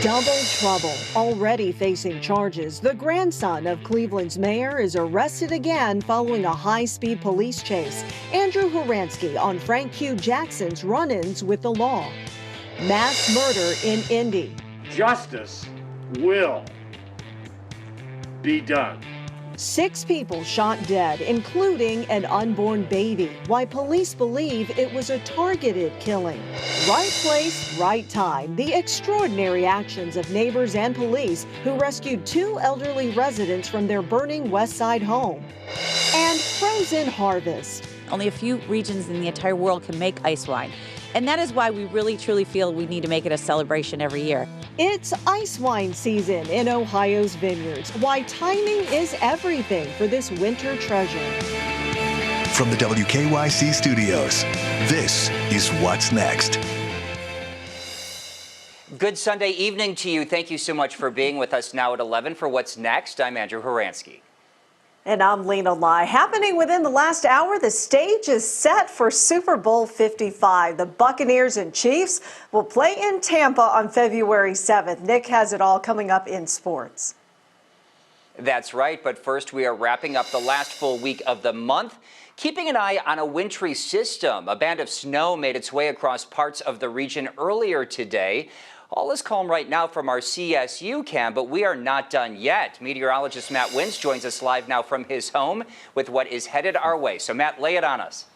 Double trouble. Already facing charges, the grandson of Cleveland's mayor is arrested again following a high-speed police chase. Andrew Horansky on Frank Q. Jackson's run-ins with the law. Mass murder in Indy. Justice will be done. 6 people shot dead, including an unborn baby. Why police believe it was a targeted killing. Right place, right time. The extraordinary actions of neighbors and police who rescued 2 elderly residents from their burning West Side home. And frozen harvest. Only a few regions in the entire world can make ice wine. And that is why we really, truly feel we need to make it a celebration every year. It's ice wine season in Ohio's vineyards. Why timing is everything for this winter treasure. From the WKYC studios, this is What's Next. Good Sunday evening to you. Thank you so much for being with us now at 11 for What's Next. I'm Andrew Horansky. And I'm Lena Lai. Happening within the last hour, the stage is set for Super Bowl 55. The Buccaneers and Chiefs will play in Tampa on February 7th. Nick has it all coming up in sports. That's right, but first we are wrapping up the last full week of the month. Keeping an eye on a wintry system. A band of snow made its way across parts of the region earlier today. All is calm right now from our CSU cam, but we are not done yet. Meteorologist Matt Wins joins us live now from his home with what is headed our way. So, Matt, lay it on us.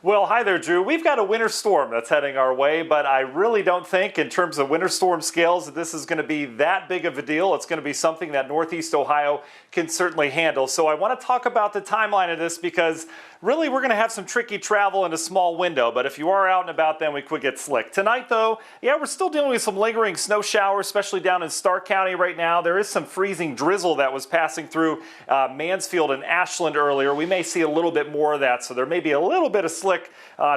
Well, hi there, Drew. We've got a winter storm that's heading our way, but I really don't think in terms of winter storm scales that this is going to be that big of a deal. It's going to be something that Northeast Ohio can certainly handle. So I want to talk about the timeline of this because really we're going to have some tricky travel in a small window, but if you are out and about, then we could get slick. Tonight, though, yeah, we're still dealing with some lingering snow showers, especially down in Stark County right now. There is some freezing drizzle that was passing through Mansfield and Ashland earlier. We may see a little bit more of that, so there may be a little bit of slick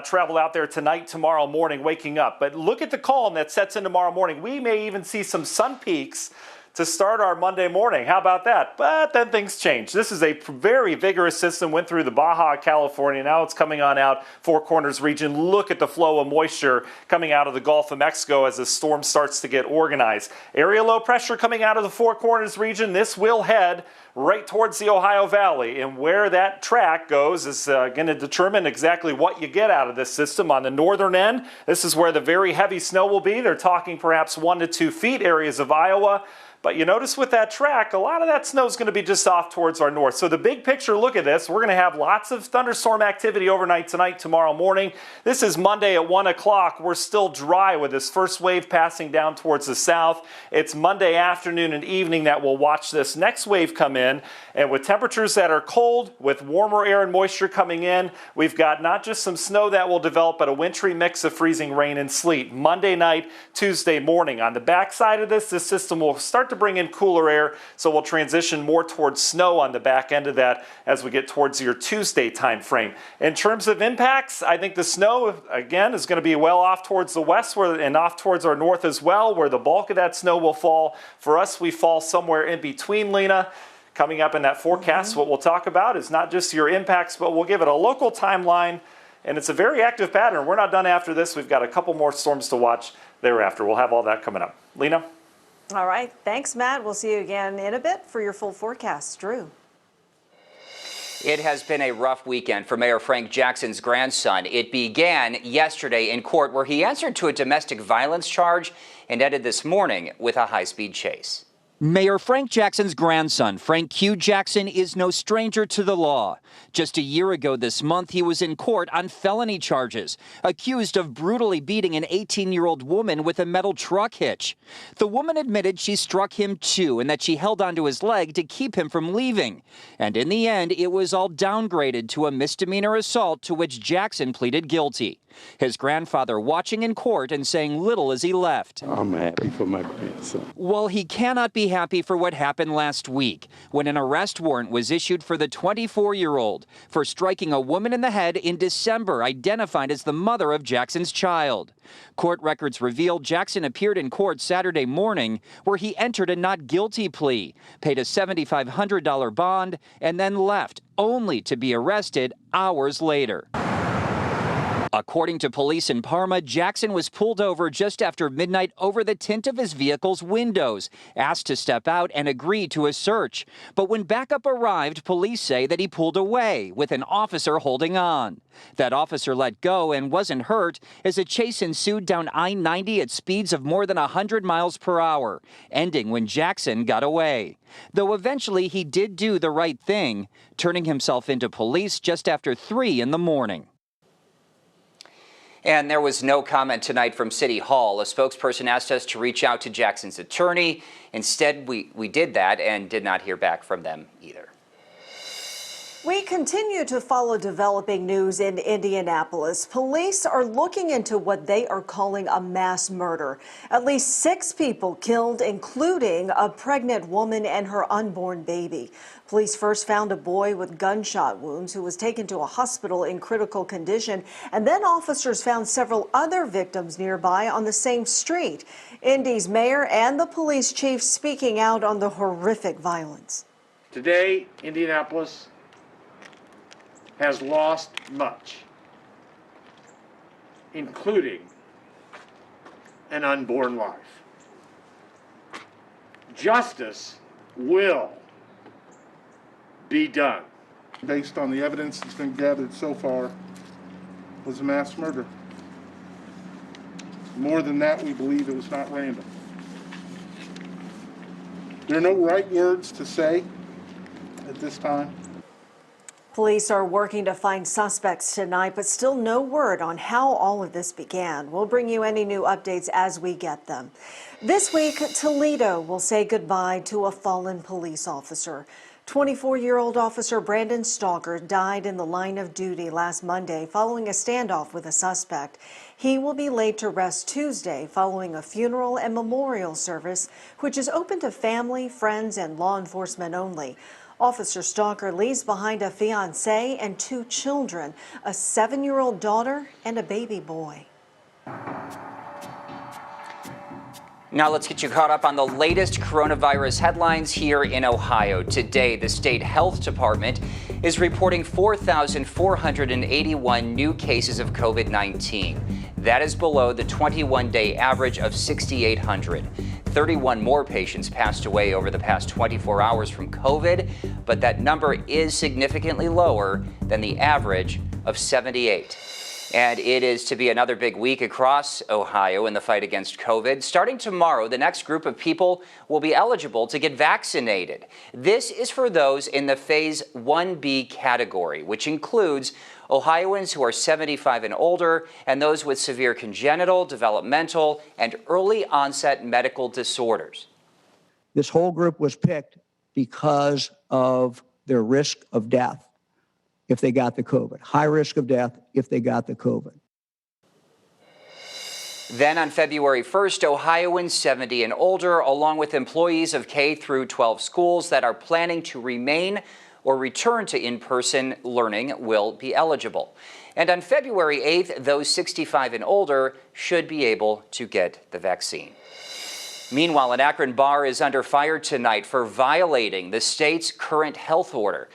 travel out there tonight, tomorrow morning, waking up. But look at the calm that sets in tomorrow morning. We may even see some sun peaks to start our Monday morning. How about that? But then things change. This is a very vigorous system, went through the Baja, California. Now it's coming on out Four Corners region. Look at the flow of moisture coming out of the Gulf of Mexico as the storm starts to get organized. Area low pressure coming out of the Four Corners region. This will head right towards the Ohio Valley, and where that track goes is going to determine exactly what you get out of this system. On the northern end, this is where the very heavy snow will be. They're talking perhaps 1 to 2 feet, areas of Iowa. But you notice with that track, a lot of that snow is going to be just off towards our north. So the big picture, look at this. We're going to have lots of thunderstorm activity overnight tonight, tomorrow morning. This is Monday at 1 o'clock. We're still dry with this first wave passing down towards the south. It's Monday afternoon and evening that we'll watch this next wave come in. And with temperatures that are cold, with warmer air and moisture coming in, we've got not just some snow that will develop, but a wintry mix of freezing rain and sleet. Monday night, Tuesday morning. On the backside of this system will start to bring in cooler air, so we'll transition more towards snow on the back end of that as we get towards your Tuesday time frame. In terms of impacts, I think the snow, again, is going to be well off towards the west and off towards our north as well, where the bulk of that snow will fall. For us, we fall somewhere in between, Lena. Coming up in that forecast, what we'll talk about is not just your impacts, but we'll give it a local timeline, and it's a very active pattern. We're not done after this. We've got a couple more storms to watch thereafter. We'll have all that coming up. Lena? All right. Thanks, Matt. We'll see you again in a bit for your full forecast. Drew. It has been a rough weekend for Mayor Frank Jackson's grandson. It began yesterday in court where he answered to a domestic violence charge and ended this morning with a high-speed chase. Mayor Frank Jackson's grandson, Frank Q. Jackson, is no stranger to the law. Just a year ago this month, he was in court on felony charges, accused of brutally beating an 18-year-old woman with a metal truck hitch. The woman admitted she struck him too and that she held onto his leg to keep him from leaving. And in the end, it was all downgraded to a misdemeanor assault to which Jackson pleaded guilty. His grandfather watching in court and saying little as he left. I'm happy for my grandson. Well, he cannot be happy for what happened last week when an arrest warrant was issued for the 24-year-old for striking a woman in the head in December, identified as the mother of Jackson's child. Court records reveal Jackson appeared in court Saturday morning where he entered a not guilty plea, paid a $7,500 bond, and then left, only to be arrested hours later. According to police in Parma, Jackson was pulled over just after midnight over the tint of his vehicle's windows, asked to step out and agreed to a search. But when backup arrived, police say that he pulled away with an officer holding on. That officer let go and wasn't hurt as a chase ensued down I-90 at speeds of more than 100 miles per hour, ending when Jackson got away. Though eventually he did do the right thing, turning himself into police just after 3 in the morning. And there was no comment tonight from City Hall. A spokesperson asked us to reach out to Jackson's attorney. Instead, we did that and did not hear back from them either. We continue to follow developing news in Indianapolis. Police are looking into what they are calling a mass murder. At least 6 people killed, including a pregnant woman and her unborn baby. Police first found a boy with gunshot wounds who was taken to a hospital in critical condition, and then officers found several other victims nearby on the same street. Indy's mayor and the police chief speaking out on the horrific violence. Today, Indianapolis has lost much, including an unborn life. Justice will be done. Based on the evidence that's been gathered so far, was a mass murder. More than that, we believe it was not random. There are no right words to say at this time. Police are working to find suspects tonight, but still no word on how all of this began. We'll bring you any new updates as we get them. This week, Toledo will say goodbye to a fallen police officer. 24-year-old Officer Brandon Stalker died in the line of duty last Monday following a standoff with a suspect. He will be laid to rest Tuesday following a funeral and memorial service, which is open to family, friends, and law enforcement only. Officer Stalker leaves behind a fiancé and 2 children, a 7-year-old daughter and a baby boy. Now let's get you caught up on the latest coronavirus headlines here in Ohio. Today, the state health department is reporting 4,481 new cases of COVID-19. That is below the 21-day average of 6,800. 31 more patients passed away over the past 24 hours from COVID, but that number is significantly lower than the average of 78. And it is to be another big week across Ohio in the fight against COVID. Starting tomorrow, the next group of people will be eligible to get vaccinated. This is for those in the Phase 1B category, which includes Ohioans who are 75 and older and those with severe congenital, developmental, and early onset medical disorders. This whole group was picked because of their risk of death if they got the COVID. High risk of death if they got the COVID. Then on February 1st, Ohioans 70 and older, along with employees of K through 12 schools that are planning to remain or return to in-person learning will be eligible. And on February 8th, those 65 and older should be able to get the vaccine. Meanwhile, an Akron bar is under fire tonight for violating the state's current health order.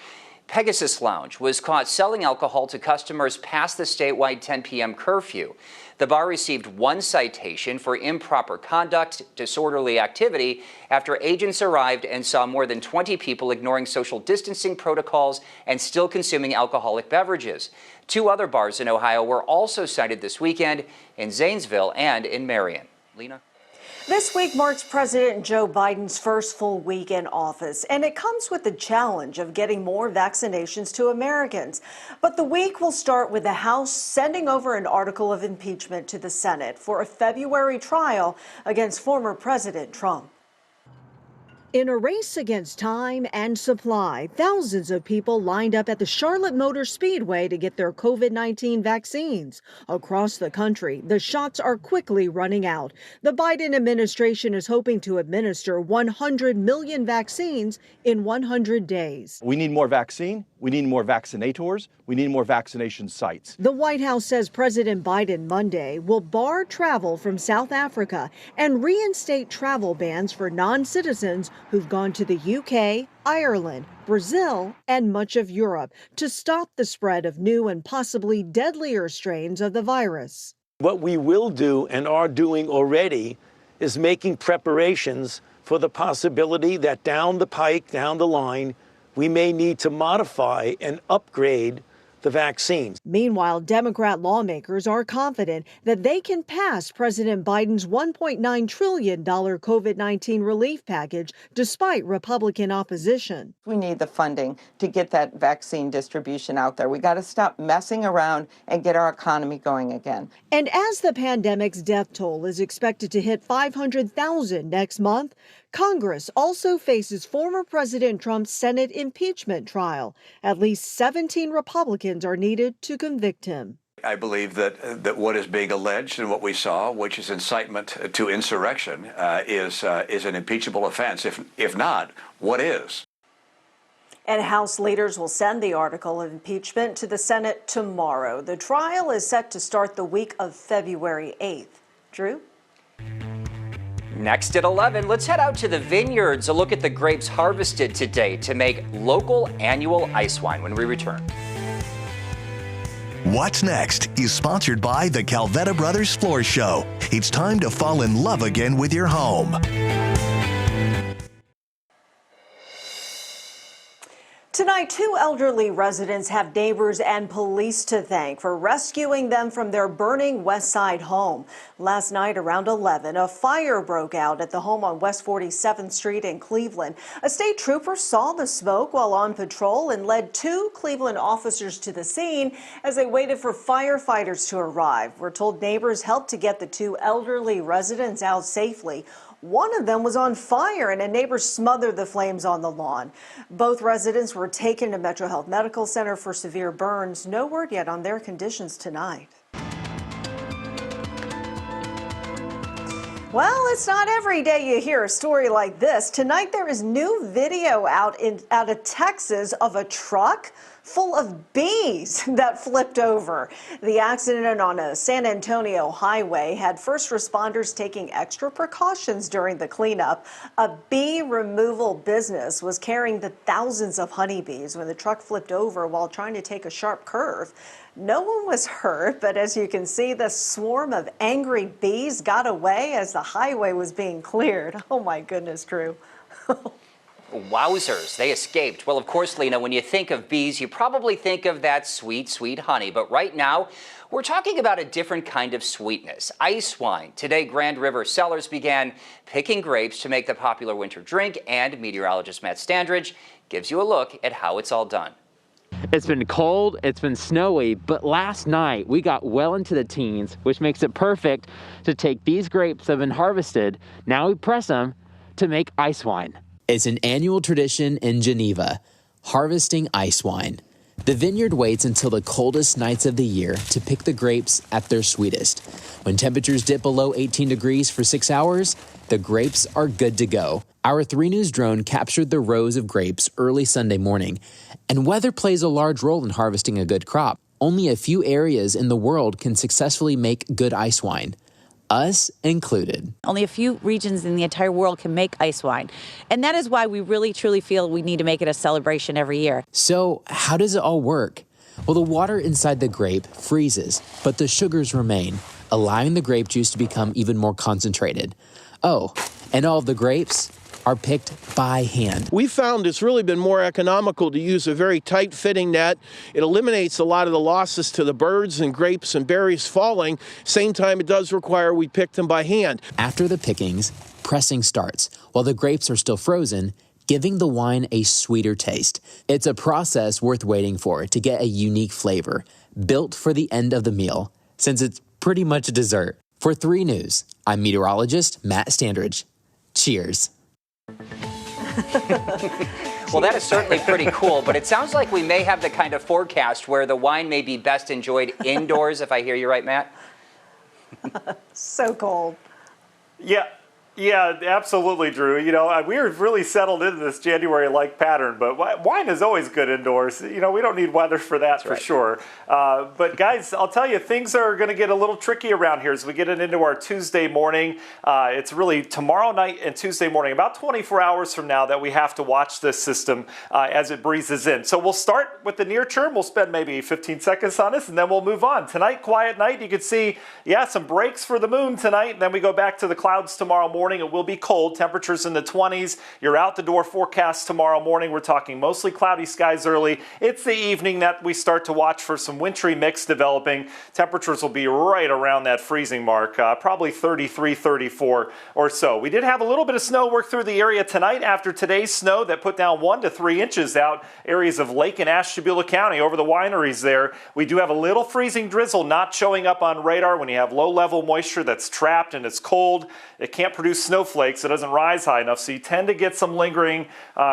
Pegasus Lounge was caught selling alcohol to customers past the statewide 10 p.m. curfew. The bar received 1 citation for improper conduct, disorderly activity, after agents arrived and saw more than 20 people ignoring social distancing protocols and still consuming alcoholic beverages. 2 other bars in Ohio were also cited this weekend in Zanesville and in Marion. Lena? This week marks President Joe Biden's first full week in office, and it comes with the challenge of getting more vaccinations to Americans. But the week will start with the House sending over an article of impeachment to the Senate for a February trial against former President Trump. In a race against time and supply, thousands of people lined up at the Charlotte Motor Speedway to get their COVID-19 vaccines. Across the country, the shots are quickly running out. The Biden administration is hoping to administer 100 million vaccines in 100 days. We need more vaccine. We need more vaccinators. We need more vaccination sites. The White House says President Biden Monday will bar travel from South Africa and reinstate travel bans for non-citizens who've gone to the UK, Ireland, Brazil, and much of Europe to stop the spread of new and possibly deadlier strains of the virus. What we will do and are doing already is making preparations for the possibility that down the pike, down the line, we may need to modify and upgrade the vaccines. Meanwhile, Democrat lawmakers are confident that they can pass President Biden's $1.9 trillion COVID-19 relief package despite Republican opposition. We need the funding to get that vaccine distribution out there. We got to stop messing around and get our economy going again. And as the pandemic's death toll is expected to hit 500,000 next month, Congress also faces former President Trump's Senate impeachment trial. At least 17 Republicans are needed to convict him. I believe that what is being alleged and what we saw, which is incitement to insurrection, is an impeachable offense. If not, what is? And House leaders will send the article of impeachment to the Senate tomorrow. The trial is set to start the week of February 8th. Drew? Next at 11, let's head out to the vineyards, a look at the grapes harvested today to make local annual ice wine when we return. What's Next is sponsored by the Calvetta Brothers Floor Show. It's time to fall in love again with your home. Tonight, two elderly residents have neighbors and police to thank for rescuing them from their burning West Side home. Last night around 11, a fire broke out at the home on West 47th Street in Cleveland. A state trooper saw the smoke while on patrol and led two Cleveland officers to the scene as they waited for firefighters to arrive. We're told neighbors helped to get the two elderly residents out safely. One of them was on fire and a neighbor smothered the flames on the lawn. Both residents were taken to Metro Health Medical Center for severe burns. No word yet on their conditions tonight. Well, it's not every day you hear a story like this. Tonight there is new video out of Texas of a truck full of bees that flipped over. The accident on a San Antonio highway had first responders taking extra precautions during the cleanup. A bee removal business was carrying the thousands of honeybees when the truck flipped over while trying to take a sharp curve. No one was hurt, but as you can see, the swarm of angry bees got away as the highway was being cleared. Oh my goodness, Drew. Wowzers, they escaped. Well, of course, Lena, when you think of bees, you probably think of that sweet, sweet honey. But right now, we're talking about a different kind of sweetness, ice wine. Today, Grand River Cellars began picking grapes to make the popular winter drink, and meteorologist Matt Standridge gives you a look at how it's all done. It's been cold, it's been snowy, but last night we got well into the teens, which makes it perfect to take these grapes that have been harvested. Now we press them to make ice wine. It's an annual tradition in Geneva, harvesting ice wine. The vineyard waits until the coldest nights of the year to pick the grapes at their sweetest. When temperatures dip below 18 degrees for 6 hours, the grapes are good to go. Our 3 News drone captured the rows of grapes early Sunday morning, and weather plays a large role in harvesting a good crop. Only a few areas in the world can successfully make good ice wine, us included. Only a few regions in the entire world can make ice wine. And that is why we really, truly feel we need to make it a celebration every year. So how does it all work? Well, the water inside the grape freezes, but the sugars remain, allowing the grape juice to become even more concentrated. Oh, and all of the grapes are picked by hand. We found it's really been more economical to use a very tight-fitting net. It eliminates a lot of the losses to the birds and grapes and berries falling. Same time, it does require we pick them by hand. After the pickings, pressing starts while the grapes are still frozen, giving the wine a sweeter taste. It's a process worth waiting for to get a unique flavor, built for the end of the meal, since it's pretty much a dessert. For 3 News, I'm meteorologist Matt Standridge. Cheers. Well, that is certainly pretty cool, but it sounds like we may have the kind of forecast where the wine may be best enjoyed indoors, if I hear you right, Matt. So cold. Yeah. Yeah, absolutely, Drew. You know, we're really settled into this January-like pattern, but wine is always good indoors. You know, we don't need weather for that for sure. But guys, I'll tell you, things are going to get a little tricky around here as we get into our Tuesday morning. It's really tomorrow night and Tuesday morning, about 24 hours from now, that we have to watch this system as it breezes in. So we'll start with the near term. We'll spend maybe 15 seconds on this, and then we'll move on. Tonight, quiet night. You can see, yeah, some breaks for the moon tonight. And then we go back to the clouds tomorrow morning. It will be cold, temperatures in the 20s. Your out the door forecast tomorrow morning. We're talking mostly cloudy skies early. It's the evening that we start to watch for some wintry mix developing. Temperatures will be right around that freezing mark, probably 33, 34 or so. We did have a little bit of snow work through the area tonight after today's snow that put down 1 to 3 inches out areas of Lake and Ashtabula County over the wineries there. We do have a little freezing drizzle not showing up on radar when you have low level moisture that's trapped and it's cold. It can't produce snowflakes. It doesn't rise high enough, so you tend to get some lingering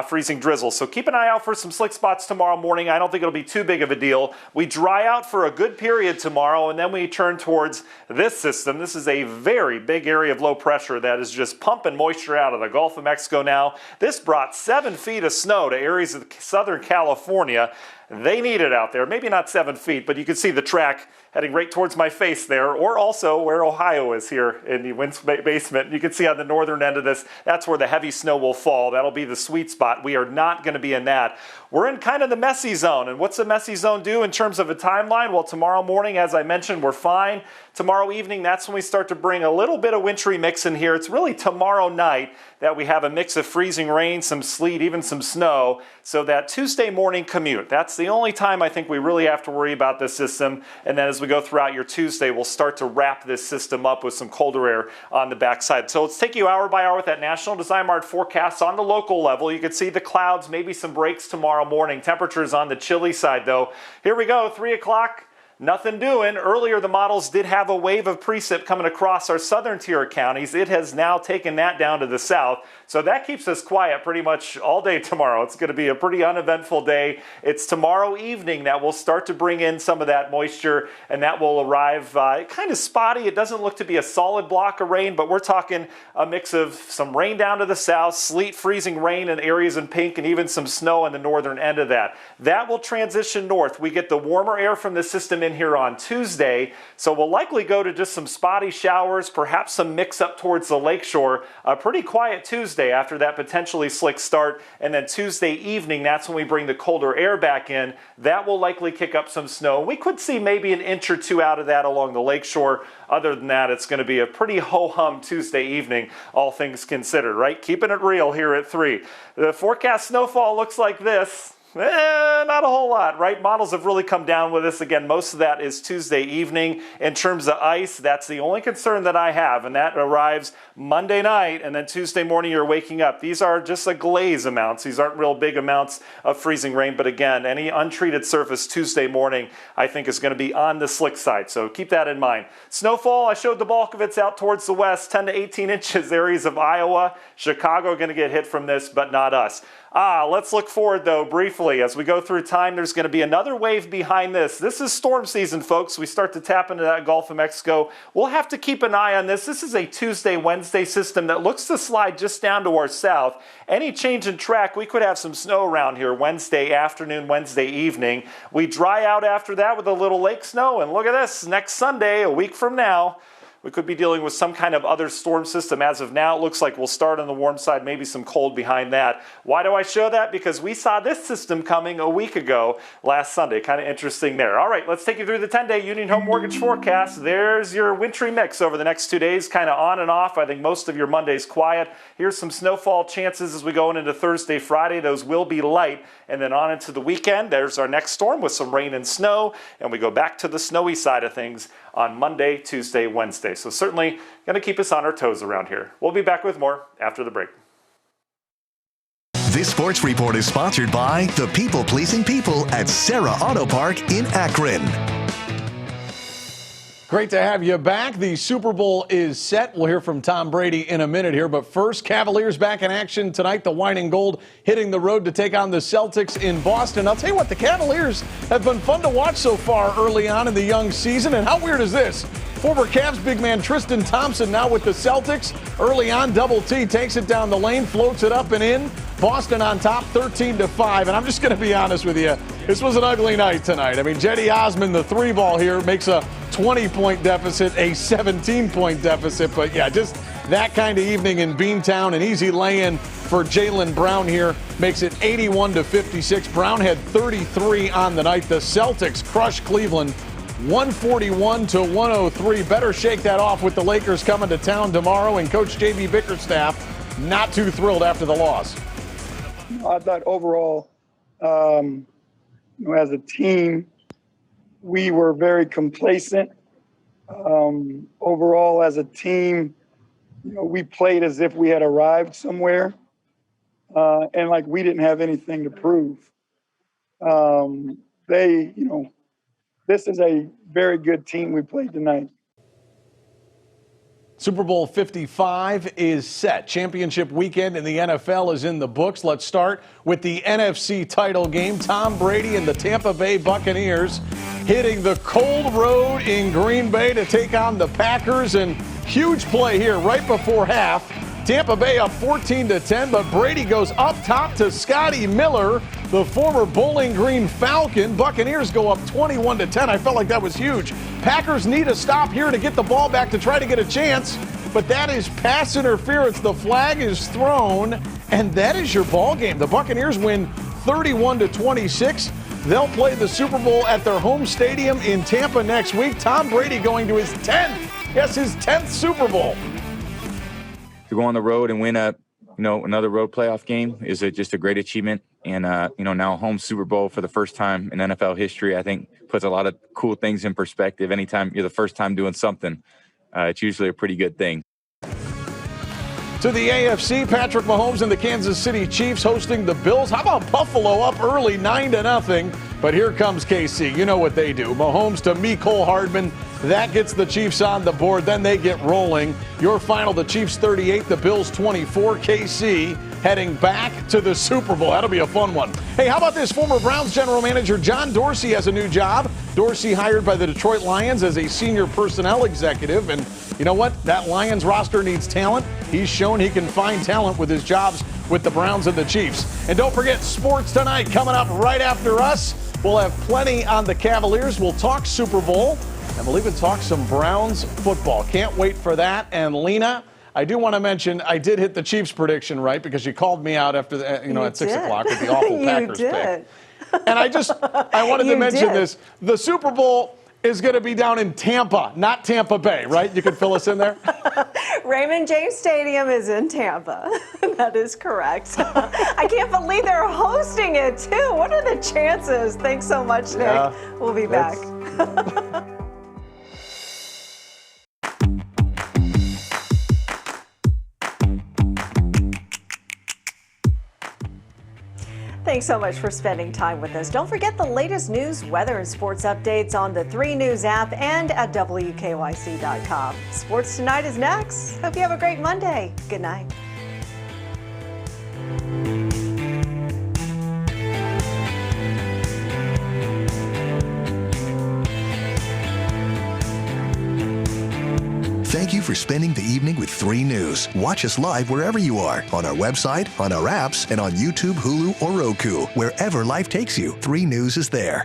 freezing drizzle. So keep an eye out for some slick spots tomorrow morning. I don't think it'll be too big of a deal. We dry out for a good period tomorrow, and then we turn towards this system. This is a very big area of low pressure that is just pumping moisture out of the Gulf of Mexico now. This brought 7 feet of snow to areas of Southern California. They need it out there. Maybe not 7 feet, but you can see the track heading right towards my face there, or also where Ohio is here in the wind basement. You can see on the northern end of this, that's where the heavy snow will fall. That'll be the sweet spot. We are not going to be in that. We're in kind of the messy zone. And what's the messy zone do in terms of a timeline? Well, tomorrow morning, as I mentioned, we're fine. Tomorrow evening, that's when we start to bring a little bit of wintry mix in here. It's really tomorrow night that we have a mix of freezing rain, some sleet, even some snow. So that Tuesday morning commute, that's the only time I think we really have to worry about this system. And then as we go throughout your Tuesday, we'll start to wrap this system up with some colder air on the backside. So let's take you hour by hour with that National Design Mart forecast on the local level. You can see the clouds, maybe some breaks tomorrow morning. Temperatures on the chilly side though. Here we go, 3 o'clock. Nothing doing. Earlier, the models did have a wave of precip coming across our southern tier counties. It has now taken that down to the south. So that keeps us quiet pretty much all day tomorrow. It's going to be a pretty uneventful day. It's tomorrow evening that we'll start to bring in some of that moisture, and that will arrive kind of spotty. It doesn't look to be a solid block of rain, but we're talking a mix of some rain down to the south, sleet, freezing rain in areas in pink, and even some snow in the northern end of that. That will transition north. We get the warmer air from the system in here on Tuesday, so we'll likely go to just some spotty showers, perhaps some mix up towards the lakeshore. A pretty quiet Tuesday after that potentially slick start, and then Tuesday evening, that's when we bring the colder air back in. That will likely kick up some snow. We could see maybe an inch or two out of that along the lakeshore. Other than that, it's going to be a pretty ho-hum Tuesday evening, all things considered, right? Keeping it real here at 3. The forecast snowfall looks like this. Not a whole lot, right? Models have really come down with us. Again, most of that is Tuesday evening. In terms of ice, that's the only concern that I have, and that arrives Monday night, and then Tuesday morning you're waking up. These are just a glaze amounts. These aren't real big amounts of freezing rain, but again, any untreated surface Tuesday morning I think is going to be on the slick side, so keep that in mind. Snowfall, I showed the bulk of it's out towards the west, 10 to 18 inches, areas of Iowa. Chicago are going to get hit from this, but not us. Let's look forward, though, briefly. As we go through time, there's going to be another wave behind this. This is storm season, folks. We start to tap into that Gulf of Mexico. We'll have to keep an eye on this. This is a Tuesday, Wednesday system that looks to slide just down to our south. Any change in track, we could have some snow around here Wednesday afternoon, Wednesday evening. We dry out after that with a little lake snow, and look at this. Next Sunday, a week from now, we could be dealing with some kind of other storm system. As of now, it looks like we'll start on the warm side, maybe some cold behind that. Why do I show that? Because we saw this system coming a week ago last Sunday. Kind of interesting there. All right, let's take you through the 10-day Union Home Mortgage forecast. There's your wintry mix over the next 2 days, kind of on and off. I think most of your Monday's quiet. Here's some snowfall chances as we go into Thursday, Friday. Those will be light. And then on into the weekend, there's our next storm with some rain and snow. And we go back to the snowy side of things on Monday, Tuesday, Wednesday. So certainly going to keep us on our toes around here. We'll be back with more after the break. This sports report is sponsored by the people-pleasing people at Serra Auto Park in Akron. Great to have you back. The Super Bowl is set. We'll hear from Tom Brady in a minute here. But first, Cavaliers back in action tonight. The Wine and Gold hitting the road to take on the Celtics in Boston. I'll tell you what, the Cavaliers have been fun to watch so far early on in the young season. And how weird is this? Former Cavs big man Tristan Thompson now with the Celtics. Early on, Double T takes it down the lane, floats it up and in. Boston on top 13-5. And I'm just going to be honest with you. This was an ugly night tonight. I mean, Cedi Osman, the 3-ball here, makes a 20-point deficit, a 17-point deficit. But yeah, just that kind of evening in Beantown. An easy lay-in for Jaylen Brown here makes it 81-56. Brown had 33 on the night. The Celtics crush Cleveland 141-103. Better shake that off with the Lakers coming to town tomorrow. And Coach J.B. Bickerstaff not too thrilled after the loss. I thought overall, as a team, we were very complacent. Overall, as a team, we played as if we had arrived somewhere, and like we didn't have anything to prove. This is a very good team we played tonight. Super Bowl 55 is set. Championship weekend in the NFL is in the books. Let's start with the NFC title game. Tom Brady and the Tampa Bay Buccaneers hitting the cold road in Green Bay to take on the Packers. And huge play here right before half. Tampa Bay up 14-10, but Brady goes up top to Scotty Miller, the former Bowling Green Falcon. Buccaneers go up 21-10. I felt like that was huge. Packers need a stop here to get the ball back to try to get a chance, but that is pass interference. The flag is thrown, and that is your ball game. The Buccaneers win 31-26. They'll play the Super Bowl at their home stadium in Tampa next week. Tom Brady going to his 10th, yes, his 10th Super Bowl. To go on the road and win another road playoff game is just a great achievement. And, now home Super Bowl for the first time in NFL history, I think puts a lot of cool things in perspective. Anytime you're the first time doing something, it's usually a pretty good thing. To the AFC, Patrick Mahomes and the Kansas City Chiefs hosting the Bills. How about Buffalo up early 9-0? But here comes KC. You know what they do. Mahomes to Mecole Hardman. That gets the Chiefs on the board. Then they get rolling. Your final, the Chiefs 38, the Bills 24. KC heading back to the Super Bowl. That'll be a fun one. Hey, how about this? Former Browns general manager John Dorsey has a new job. Dorsey hired by the Detroit Lions as a senior personnel executive. And you know what? That Lions roster needs talent. He's shown he can find talent with his jobs with the Browns and the Chiefs. And don't forget, sports tonight coming up right after us. We'll have plenty on the Cavaliers. We'll talk Super Bowl, and we'll even talk some Browns football. Can't wait for that. And Lena, I do want to mention I did hit the Chiefs prediction right because you called me out after the, at 6 o'clock with the awful Packers pick. And I wanted to mention this. The Super Bowl is going to be down in Tampa, not Tampa Bay, right? You could fill us in there. Raymond James Stadium is in Tampa. That is correct. I can't believe they're hosting it, too. What are the chances? Thanks so much, Nick. Yeah, we'll be back. Thanks so much for spending time with us. Don't forget the latest news, weather, and sports updates on the 3 News app and at WKYC.com. Sports Tonight is next. Hope you have a great Monday. Good night. Thank you for spending the evening with 3 News. Watch us live wherever you are, on our website, on our apps, and on YouTube, Hulu, or Roku. Wherever life takes you, 3 News is there.